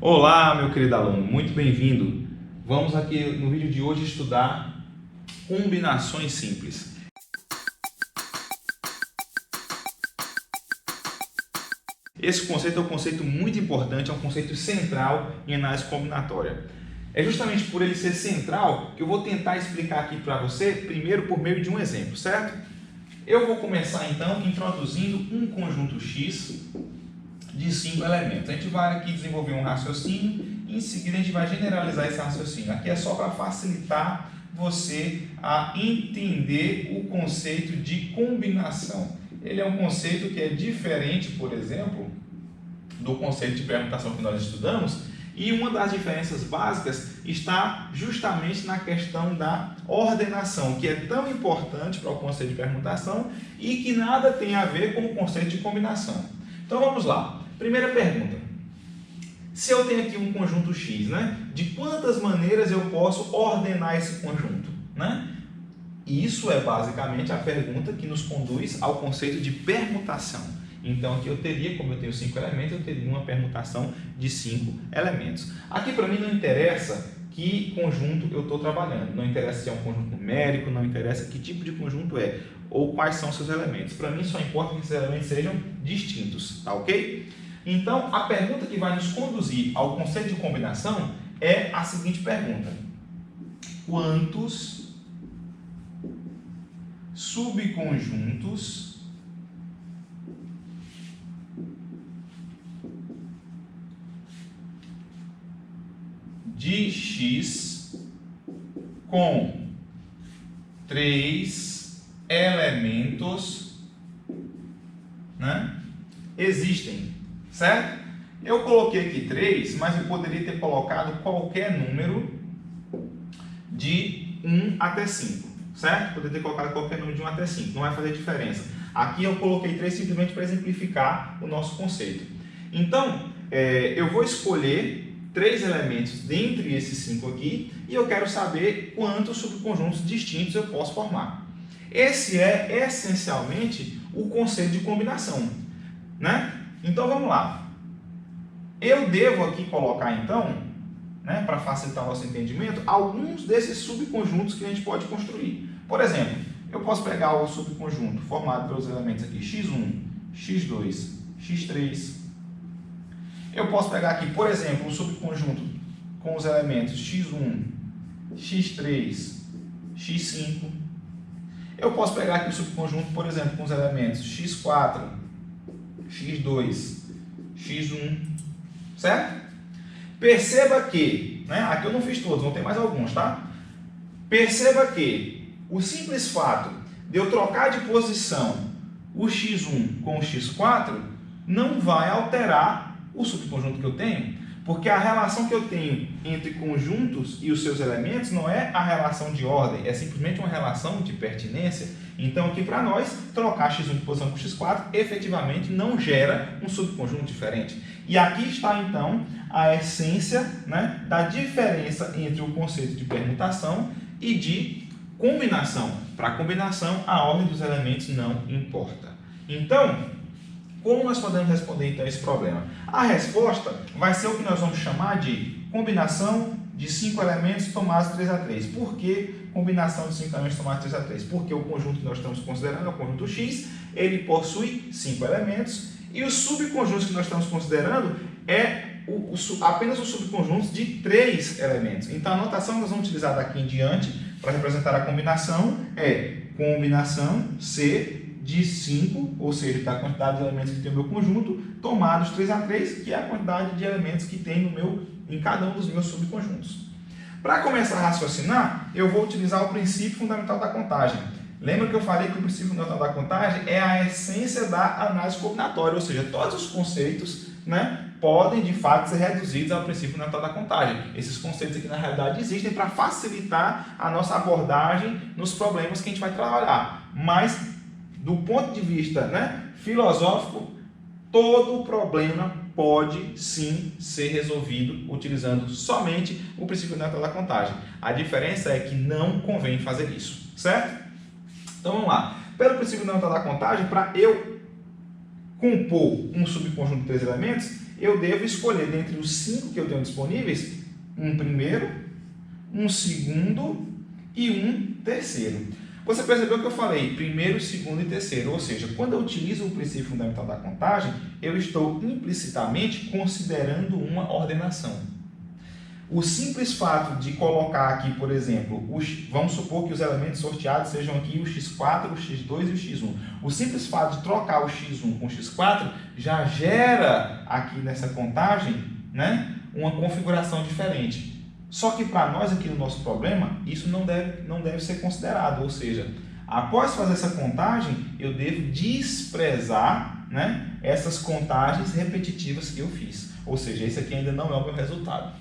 Olá, meu querido aluno, muito bem-vindo. Vamos aqui no vídeo de hoje estudar combinações simples. Esse conceito é um conceito muito importante, é um conceito central em análise combinatória. É justamente por ele ser central que eu vou tentar explicar aqui para você, primeiro por meio de um exemplo, certo? Eu vou começar então introduzindo um conjunto X de 5 elementos. A gente vai aqui desenvolver um raciocínio e em seguida a gente vai generalizar esse raciocínio. Aqui é só para facilitar você a entender o conceito de combinação. Ele é um conceito que é diferente, por exemplo, do conceito de permutação que nós estudamos, e uma das diferenças básicas está justamente na questão da ordenação, que é tão importante para o conceito de permutação e que nada tem a ver com o conceito de combinação. Então vamos lá. Primeira pergunta. Se eu tenho aqui um conjunto X, de quantas maneiras eu posso ordenar esse conjunto? Isso é basicamente a pergunta que nos conduz ao conceito de permutação. Então aqui eu teria, como eu tenho 5 elementos, eu teria uma permutação de 5 elementos. Aqui para mim não interessa que conjunto eu estou trabalhando, não interessa se é um conjunto numérico, não interessa que tipo de conjunto é, ou quais são seus elementos. Para mim só importa que esses elementos sejam distintos, tá ok? Então a pergunta que vai nos conduzir ao conceito de combinação é a seguinte pergunta: quantos subconjuntos de X com 3 elementos existem, certo? Eu coloquei aqui 3, mas eu poderia ter colocado qualquer número de 1 até 5, certo? Poderia ter colocado qualquer número de 1 até 5, não vai fazer diferença. Aqui eu coloquei 3 simplesmente para exemplificar o nosso conceito. Então, eu vou escolher 3 elementos dentre esses 5 aqui e eu quero saber quantos subconjuntos distintos eu posso formar. Esse é essencialmente o conceito de combinação, Então vamos lá. Eu devo aqui colocar então, para facilitar o nosso entendimento, alguns desses subconjuntos que a gente pode construir. Por exemplo, eu posso pegar o subconjunto formado pelos elementos aqui x1, x2, x3. Eu posso pegar aqui, por exemplo, um subconjunto com os elementos x1, x3, x5. Eu posso pegar aqui o subconjunto, por exemplo, com os elementos x4, x2, x1, certo? Perceba que, aqui eu não fiz todos, vão ter mais alguns, tá? Perceba que o simples fato de eu trocar de posição o x1 com o x4 não vai alterar o subconjunto que eu tenho, porque a relação que eu tenho entre conjuntos e os seus elementos não é a relação de ordem, é simplesmente uma relação de pertinência. Então aqui para nós, trocar x1 de posição com x4 efetivamente não gera um subconjunto diferente. E aqui está então a essência da diferença entre o conceito de permutação e de combinação. Para a combinação, a ordem dos elementos não importa. Então, como nós podemos responder então esse problema? A resposta vai ser o que nós vamos chamar de combinação de 5 elementos tomados 3 a 3. Por que combinação de 5 elementos tomados 3 a 3? Porque o conjunto que nós estamos considerando é o conjunto X, ele possui 5 elementos, e os subconjuntos que nós estamos considerando é apenas os subconjuntos de 3 elementos. Então a notação que nós vamos utilizar daqui em diante para representar a combinação é combinação C de 5, ou seja, da quantidade de elementos que tem o meu conjunto, tomados 3 a 3, que é a quantidade de elementos que tem em cada um dos meus subconjuntos. Para começar a raciocinar, eu vou utilizar o princípio fundamental da contagem. Lembra que eu falei que o princípio fundamental da contagem é a essência da análise combinatória, ou seja, todos os conceitos podem de fato ser reduzidos ao princípio fundamental da contagem. Esses conceitos aqui na realidade existem para facilitar a nossa abordagem nos problemas que a gente vai trabalhar. Mas do ponto de vista filosófico, todo problema pode sim ser resolvido utilizando somente o princípio fundamental da contagem. A diferença é que não convém fazer isso, certo? Então vamos lá. Pelo princípio fundamental da contagem, para eu compor um subconjunto de 3 elementos, eu devo escolher dentre os 5 que eu tenho disponíveis, um primeiro, um segundo e um terceiro. Você percebeu que eu falei primeiro, segundo e terceiro, ou seja, quando eu utilizo o princípio fundamental da contagem, eu estou implicitamente considerando uma ordenação. O simples fato de colocar aqui, por exemplo, vamos supor que os elementos sorteados sejam aqui o x4, o x2 e o x1. O simples fato de trocar o x1 com o x4 já gera aqui nessa contagem, né, uma configuração diferente. Só que para nós aqui no nosso problema, isso não deve ser considerado, ou seja, após fazer essa contagem, eu devo desprezar, né, essas contagens repetitivas que eu fiz. Ou seja, esse aqui ainda não é o meu resultado.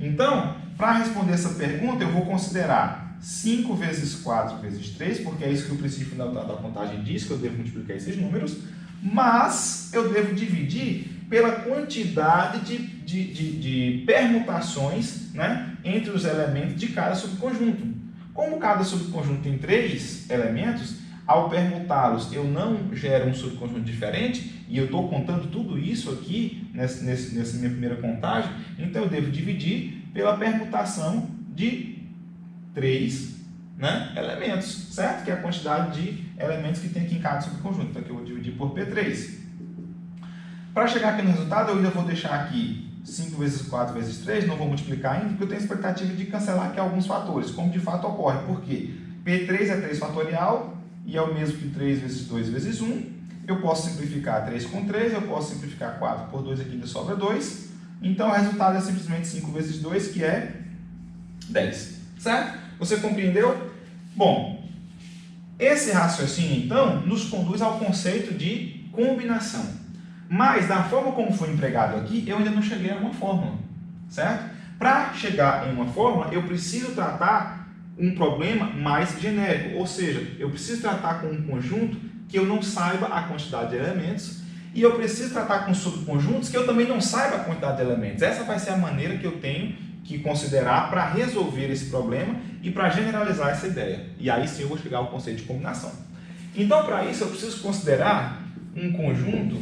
Então, para responder essa pergunta, eu vou considerar 5 vezes 4 vezes 3, porque é isso que o princípio fundamental da contagem diz, que eu devo multiplicar esses números, mas eu devo dividir pela quantidade de permutações, né, entre os elementos de cada subconjunto. Como cada subconjunto tem 3 elementos, ao permutá-los eu não gero um subconjunto diferente, e eu estou contando tudo isso aqui nessa minha primeira contagem, então eu devo dividir pela permutação de 3, né, elementos, certo? Que é a quantidade de elementos que tem aqui em cada subconjunto. Então aqui eu vou dividir por P3. Para chegar aqui no resultado, eu ainda vou deixar aqui 5 vezes 4 vezes 3, não vou multiplicar ainda, porque eu tenho a expectativa de cancelar aqui alguns fatores, como de fato ocorre, porque P3 é 3 fatorial, e é o mesmo que 3 vezes 2 vezes 1, eu posso simplificar 3 com 3, eu posso simplificar 4 por 2, aqui ainda sobra 2, então o resultado é simplesmente 5 vezes 2, que é 10, certo? Você compreendeu? Bom, esse raciocínio, então, nos conduz ao conceito de combinação. Mas, da forma como foi empregado aqui, eu ainda não cheguei a uma fórmula, certo? Para chegar em uma fórmula, eu preciso tratar um problema mais genérico, ou seja, eu preciso tratar com um conjunto que eu não saiba a quantidade de elementos e eu preciso tratar com subconjuntos que eu também não saiba a quantidade de elementos. Essa vai ser a maneira que eu tenho que considerar para resolver esse problema e para generalizar essa ideia. E aí sim eu vou chegar ao conceito de combinação. Então, para isso, eu preciso considerar um conjunto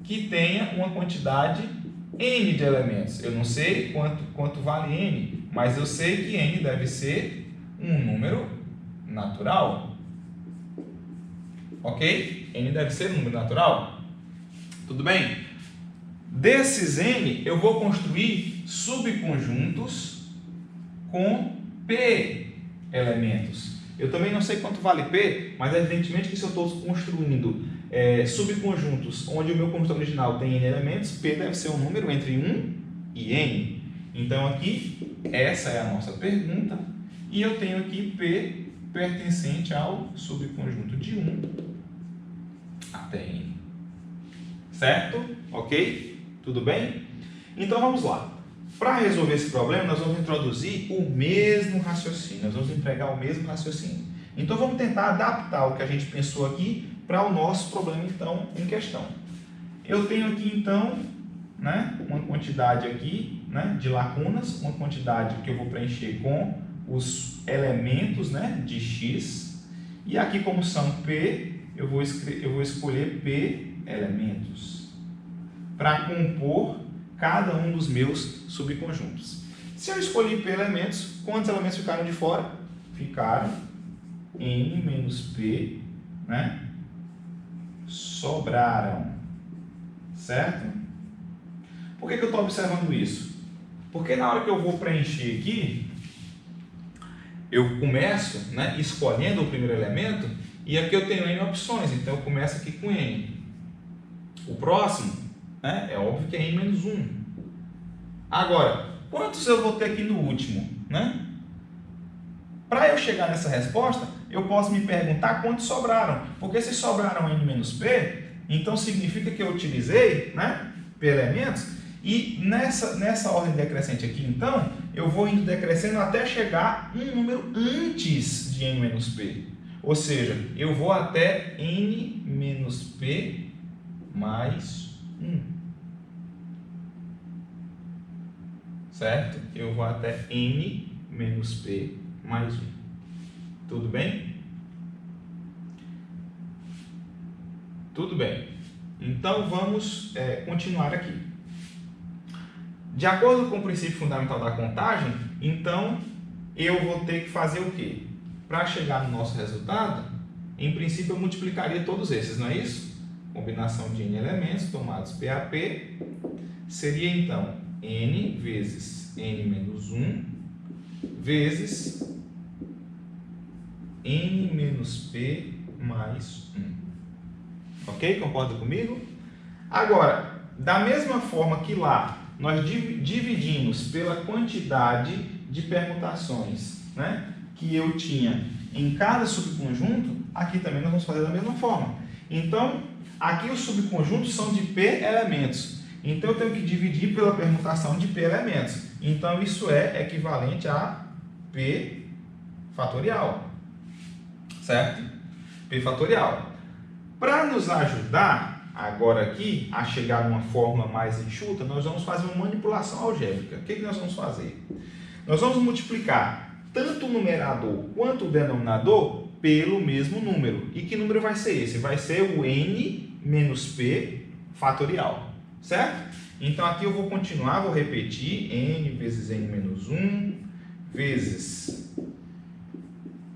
que tenha uma quantidade n de elementos. Eu não sei quanto vale n, mas eu sei que n deve ser um número natural. Ok? N deve ser um número natural. Tudo bem? Desses n, eu vou construir subconjuntos com p elementos. Eu também não sei quanto vale p, mas evidentemente que se eu estou construindo subconjuntos onde o meu conjunto original tem n elementos, p deve ser um número entre 1 e n. Então aqui, essa é a nossa pergunta, e eu tenho aqui p pertencente ao subconjunto de 1 até n. Certo? Ok? Tudo bem? Então vamos lá. Para resolver esse problema, nós vamos introduzir o mesmo raciocínio, nós vamos empregar o mesmo raciocínio. Então vamos tentar adaptar o que a gente pensou aqui para o nosso problema então em questão. Eu tenho aqui então, né, uma quantidade aqui, né, de lacunas, uma quantidade que eu vou preencher com os elementos, né, de x, e aqui como são p, eu vou escolher p elementos para compor cada um dos meus subconjuntos. Se eu escolhi p elementos, quantos elementos ficaram de fora? Ficaram n menos p, né? Sobraram, certo? Por que eu estou observando isso? Porque na hora que eu vou preencher aqui, eu começo, né, escolhendo o primeiro elemento, e aqui eu tenho n opções, então eu começo aqui com n. O próximo, né, é óbvio que é n menos 1. Agora, quantos eu vou ter aqui no último, né? Para eu chegar nessa resposta, eu posso me perguntar quantos sobraram. Porque se sobraram n menos p, então significa que eu utilizei, né, p elementos, e nessa ordem decrescente aqui, então, eu vou indo decrescendo até chegar um número antes de n menos p. Ou seja, eu vou até n menos p mais 1. Certo? Eu vou até n menos p mais 1. Tudo bem? Tudo bem. Então, vamos continuar aqui. De acordo com o princípio fundamental da contagem, então eu vou ter que fazer o quê? Para chegar no nosso resultado, em princípio eu multiplicaria todos esses, não é isso? Combinação de n elementos tomados P a P seria então n vezes n menos 1 vezes n menos P mais 1. Ok? Concorda comigo? Agora, da mesma forma que lá nós dividimos pela quantidade de permutações, né, que eu tinha em cada subconjunto, aqui também nós vamos fazer da mesma forma. Então, aqui os subconjuntos são de P elementos. Então, eu tenho que dividir pela permutação de P elementos. Então, isso é equivalente a P fatorial. Certo? P fatorial. Para nos ajudar agora aqui a chegar a uma fórmula mais enxuta, nós vamos fazer uma manipulação algébrica. O que nós vamos fazer? Nós vamos multiplicar tanto o numerador quanto o denominador pelo mesmo número. E que número vai ser esse? Vai ser o n menos p fatorial. Certo? Então aqui eu vou continuar, vou repetir n vezes n menos 1 vezes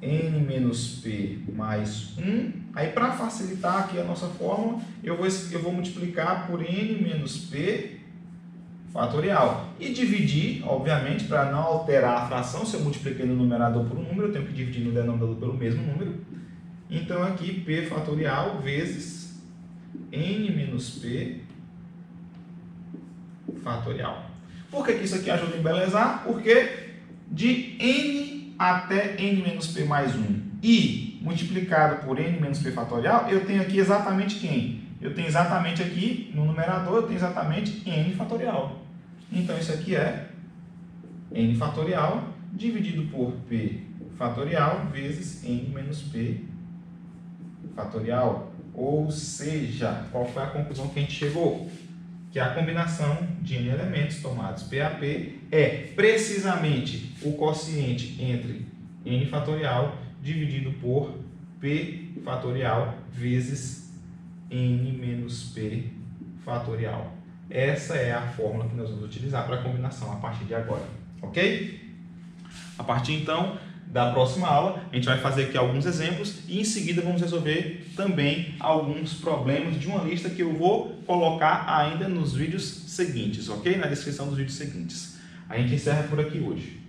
n menos p mais 1. Aí, para facilitar aqui a nossa fórmula, eu vou multiplicar por n menos p fatorial. E dividir, obviamente, para não alterar a fração, se eu multipliquei no numerador por um número, eu tenho que dividir no denominador pelo mesmo número. Então, aqui, p fatorial vezes n menos p fatorial. Por que isso aqui ajuda a embelezar? Porque de n até n menos p mais 1 e multiplicado por n menos p fatorial, eu tenho aqui exatamente quem? Eu tenho exatamente aqui, no numerador, eu tenho exatamente n fatorial. Então, isso aqui é n fatorial dividido por p fatorial vezes n menos p fatorial. Ou seja, qual foi a conclusão que a gente chegou? Que a combinação de n elementos tomados P a P é precisamente o quociente entre n fatorial dividido por p fatorial vezes n menos p fatorial. Essa é a fórmula que nós vamos utilizar para a combinação a partir de agora, ok? A partir então da próxima aula, a gente vai fazer aqui alguns exemplos e em seguida vamos resolver também alguns problemas de uma lista que eu vou colocar ainda nos vídeos seguintes, ok? Na descrição dos vídeos seguintes. A gente encerra por aqui hoje.